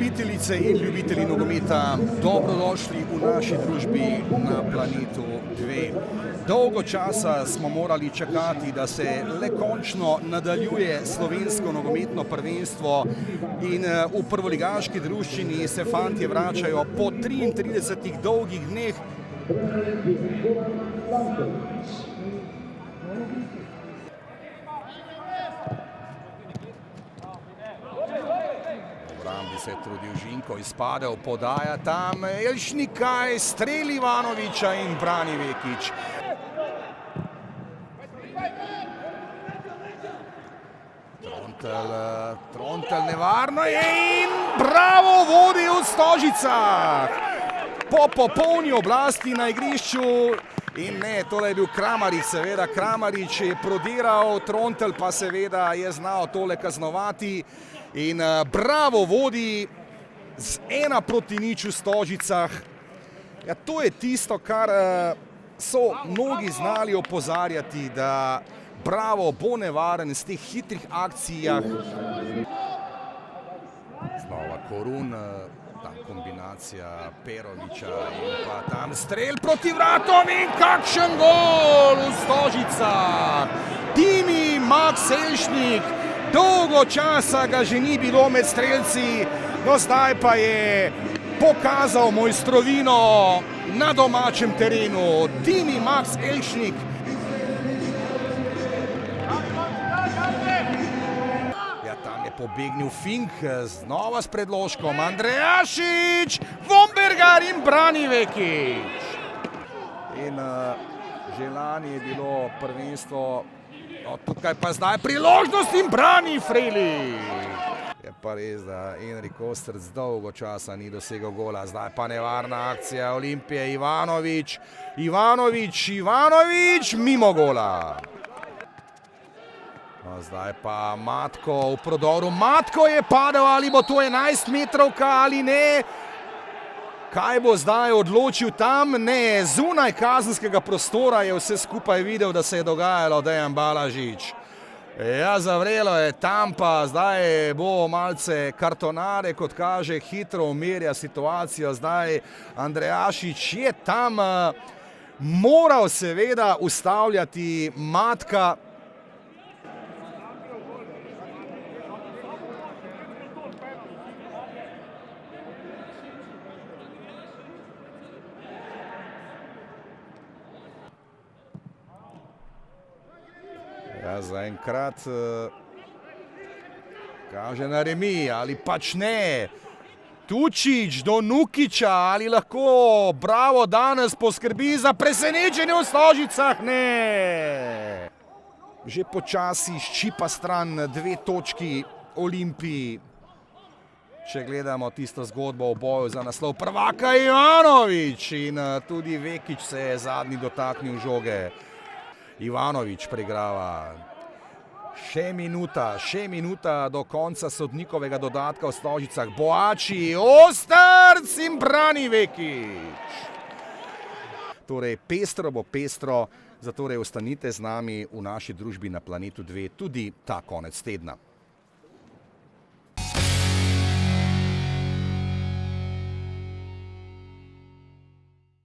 ljubitelice in ljubitelji nogometa, dobrodošli v naši družbi na Planetu 2. Dolgo časa smo morali čakati, da se le končno nadaljuje slovensko nogometno prvenstvo in v prvoligaški druščini se fantje vračajo po 33 dolgih dneh. Bi se trudil Žinko, izpadel, podaja tam Elšnikaj, strel Ivanoviča in brani Vekič. Trontelj nevarno je in bravo, vodi v Stožicah. Po popolni oblasti na igrišču in ne, tole je bil Kramarič, seveda Kramarič je prodiral, Trontelj pa seveda je znal tole kaznovati. In bravo vodi z 1-0 v Stožicah. Ja, to je tisto, kar so mnogi znali opozarjati, da bravo bo nevaren z teh hitrih akcijah. Znova Korun, tam kombinacija Peroviča in pa tam strel proti vratom in kakšen gol v Stožicah. Timi Max Elšnik. Dolgo časa ga že ni bilo med strelci, no zdaj pa je pokazal mojstrovino na domačem terenu. Timi Max Elšnik. Ja, tam je pobegnil Fink, znova s predložkom. Andrejašič, Vombergar in brani Vekič. In že lani je bilo prvenstvo. No, tukaj pa zdaj priložnost in brani Freli. Je pa res, da Enrik Ostrc dolgo časa ni dosegel gola. Zdaj pa nevarna akcija Olimpije. Ivanovič, mimo gola. No, zdaj pa Matko v prodoru. Matko je padel, ali bo to 11 metrovka ali ne. Kaj bo zdaj odločil tam? Ne, zunaj kazenskega prostora je vse skupaj videl, da se je dogajalo Dejan Balažič. Ja, zavrelo je tam, pa zdaj bo malce kartonare, kot kaže, hitro umirja situacijo. Zdaj Andrejašič je tam moral seveda ustavljati Matka. Ja, zaenkrat kaže na remi, ali pač ne. Tučić do Nukića, ali lahko bravo danes poskrbi za presenečenje v Stožicah? Ne. Že počasi ščipa stran 2 točki Olimpiji. Če gledamo tisto zgodbo o boju za naslov prvaka, Ivanovič in tudi Vekič se je zadnji dotaknil žoge. Ivanovič preigrava. Še minuta do konca sodnikovega dodatka v Stožicah. Boači, Ostrc in brani Vekič. Torej, pestro bo pestro, zatorej ostanite z nami v naši družbi na Planetu 2 tudi ta konec tedna.